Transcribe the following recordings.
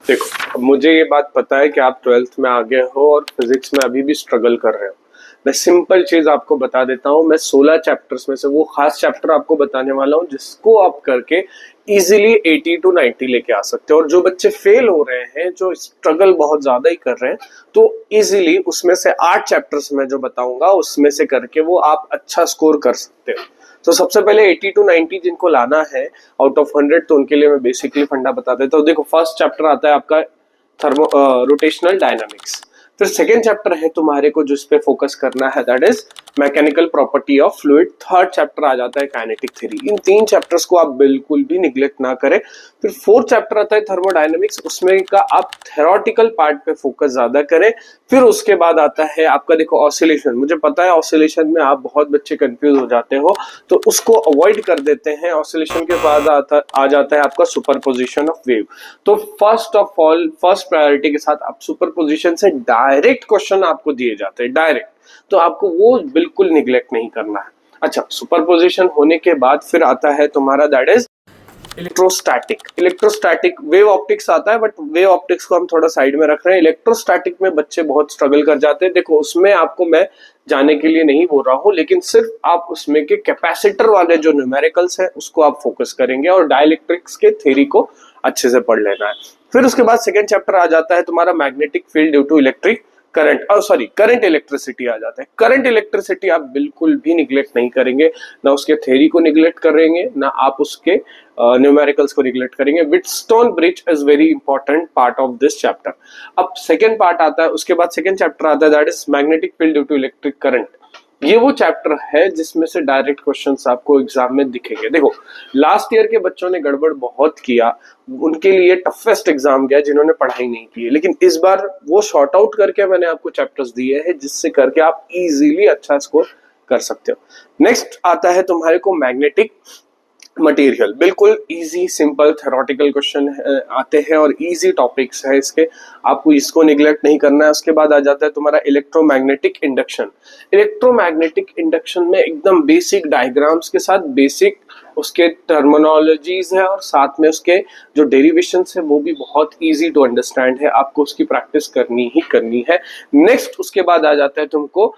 देखो, अब मुझे ये बात पता है कि आप 12th में आगे हो और फिजिक्स में अभी भी स्ट्रगल कर रहे हो। मैं सिंपल चीज आपको बता देता हूँ। मैं 16 चैप्टर्स में से वो खास चैप्टर आपको बताने वाला हूँ जिसको आप करके इजीली 80 to 90 लेके आ सकते हो। और जो बच्चे फेल हो रहे हैं, जो स्ट्रगल बहुत ज्यादा ही कर रहे हैं, तो इजीली उसमें से 8 चैप्टर्स में जो बताऊंगा उसमें से करके वो आप अच्छा स्कोर कर सकते हो। तो सबसे पहले 80 to 90 जिनको लाना है आउट ऑफ 100, तो उनके लिए मैं बेसिकली फंडा बता देता हूँ। देखो, फर्स्ट चैप्टर आता है आपका थर्मो रोटेशनल डायनामिक्स। फिर सेकेंड चैप्टर है तुम्हारे को जिस पे फोकस करना है, that is mechanical property of fluid. Third chapter आ जाता है काइनेटिक थ्योरी। इन 3 चैप्टर्स को आप बिल्कुल भी निग्लेक्ट ना करें। फिर फोर्थ चैप्टर आता है थर्मोडायनेमिक्स, उसमें का आप थेरोटिकल पार्ट पे फोकस ज्यादा करें। फिर उसके बाद आता है आपका, देखो, ऑसिलेशन। मुझे पता है ऑसिलेशन में आप बहुत बच्चे कंफ्यूज हो जाते हो, तो उसको अवॉइड कर देते हैं। ऑसिलेशन के बाद आ जाता है आपका सुपरपोजिशन ऑफ वेव। तो first of all, first priority के साथ आप सुपरपोजिशन से डायरेक्ट क्वेश्चन आपको दिए जाते हैं, डायरेक्ट, तो आपको वो बिल्कुल निग्लेक्ट नहीं करना है। अच्छा, सुपरपोजिशन होने के बाद फिर आता है तुम्हारा that is electrostatic. Electrostatic wave optics आता है, बट वेव ऑप्टिक्स को हम थोड़ा साइड में रख रहे हैं। इलेक्ट्रोस्टैटिक में बच्चे बहुत स्ट्रगल कर जाते हैं। देखो, उसमें आपको मैं जाने के लिए नहीं बोल रहा हूं, लेकिन सिर्फ आप उसमें के कैपेसिटर वाले जो न्यूमेरिकल्स है उसको आप फोकस करेंगे और डाइलेक्ट्रिक्स के थ्योरी को अच्छे से पढ़ लेना है। फिर उसके बाद सेकेंड चैप्टर आ जाता है तुम्हारा magnetic field due to electric current, current electricity आ जाता है। करंट इलेक्ट्रिसिटी आप बिल्कुल भी निग्लेक्ट नहीं करेंगे, ना उसके थ्योरी को निग्लेक्ट करेंगे, ना आप उसके न्यूमेरिकल्स को निग्लेक्ट करेंगे। Wheatstone bridge is very important part of this chapter. अब सेकेंड पार्ट आता है, उसके बाद सेकेंड चैप्टर आता है that is magnetic field due to electric current. ये वो चैप्टर है जिसमें से डायरेक्ट क्वेश्चंस आपको एग्जाम में दिखेंगे। देखो, लास्ट ईयर के बच्चों ने गड़बड़ बहुत किया, उनके लिए टफेस्ट एग्जाम गया जिन्होंने पढ़ाई नहीं की है, लेकिन इस बार वो शॉर्ट आउट करके मैंने आपको चैप्टर्स दिए हैं जिससे करके आप इजीली अच्छा स्कोर कर सकते हो। नेक्स्ट आता है तुम्हारे को मैग्नेटिक मटेरियल। बिल्कुल इजी सिंपल थेरोटिकल क्वेश्चन आते हैं और इजी टॉपिक्स है इसके, आपको इसको निग्लेक्ट नहीं करना है। उसके बाद आ जाता है तुम्हारा इलेक्ट्रोमैग्नेटिक इंडक्शन। इलेक्ट्रोमैग्नेटिक इंडक्शन में एकदम बेसिक डायग्राम्स के साथ बेसिक उसके टर्मिनोलॉजीज है और साथ में उसके जो डेरिवेशंस है वो भी बहुत इजी टू अंडरस्टैंड है। आपको उसकी प्रैक्टिस करनी ही करनी है। नेक्स्ट उसके बाद आ जाता है तुमको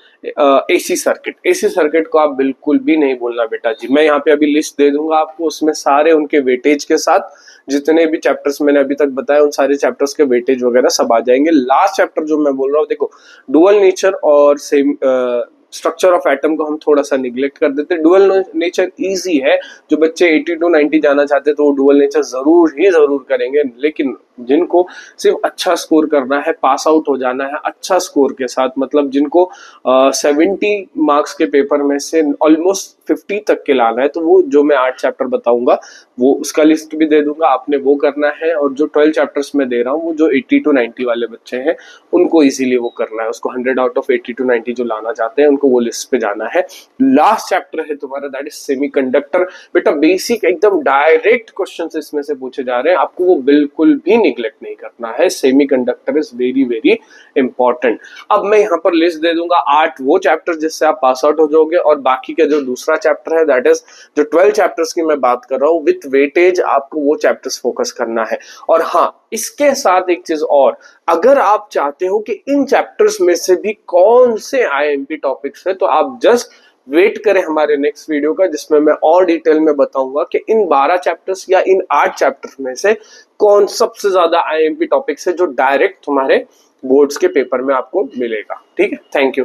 एसी सर्किट। एसी सर्किट को आप बिल्कुल भी नहीं भूलना बेटा जी। मैं यहाँ पे अभी लिस्ट दे दूंगा आपको, उसमें सारे उनके वेटेज के साथ जितने भी चैप्टर्स मैंने अभी तक बताया उन सारे चैप्टर्स के वेटेज वगैरह सब आ जाएंगे। लास्ट चैप्टर जो मैं बोल रहा हूँ, देखो, डुअल नेचर और सेम स्ट्रक्चर ऑफ एटम को हम थोड़ा सा निग्लेक्ट कर देते हैं। डुअल नेचर इजी है, जो बच्चे 80 to 90 जाना चाहते हैं तो वो डुअल नेचर जरूर करेंगे, लेकिन जिनको सिर्फ अच्छा स्कोर करना है, पास आउट हो जाना है अच्छा स्कोर के साथ, मतलब जिनको 70 मार्क्स के पेपर में से ऑलमोस्ट 50 तक के लाना है, तो वो जो मैं 8 चैप्टर बताऊंगा वो उसका लिस्ट भी दे दूंगा, आपने वो करना है। और जो 12 चैप्टर्स में दे रहा हूँ वो जो 80 to 90 वाले बच्चे हैं उनको इजीली वो करना है, उसको 100 आउट ऑफ 80 to 90 जो लाना चाहते हैं उनको वो लिस्ट पे जाना है। लास्ट चैप्टर है तुम्हारा दैट इज सेमीकंडक्टर। बेटा बेसिक एकदम डायरेक्ट क्वेश्चंस इसमें से पूछे जा रहे हैं, आपको वो बिल्कुल भी निग्लेक्ट नहीं करना है। Semiconductor is very important. अब मैं यहाँ पर लिस्ट दे दूंगा 8 वो चैप्टर जिससे आप पास आउट हो जाओगे, और बाकी का जो दूसरा चैप्टर है दैट इज जो 12 चैप्टर्स की मैं बात कर रहा हूँ विथ वेटेज, आपको वो चैप्टर्स फोकस करना है। और हाँ, इसके साथ एक चीज और, अगर आप चाहते हो कि इन चैप्टर्स में से भी कौन से आईएमपी टॉपिक्स है, तो आप जस्ट वेट करें हमारे नेक्स्ट वीडियो का, जिसमें मैं और डिटेल में बताऊंगा कि इन 12 चैप्टर्स या इन 8 चैप्टर्स में से कौन सबसे ज्यादा आईएमपी टॉपिक्स है जो डायरेक्ट तुम्हारे बोर्ड्स के पेपर में आपको मिलेगा। ठीक है, थैंक यू।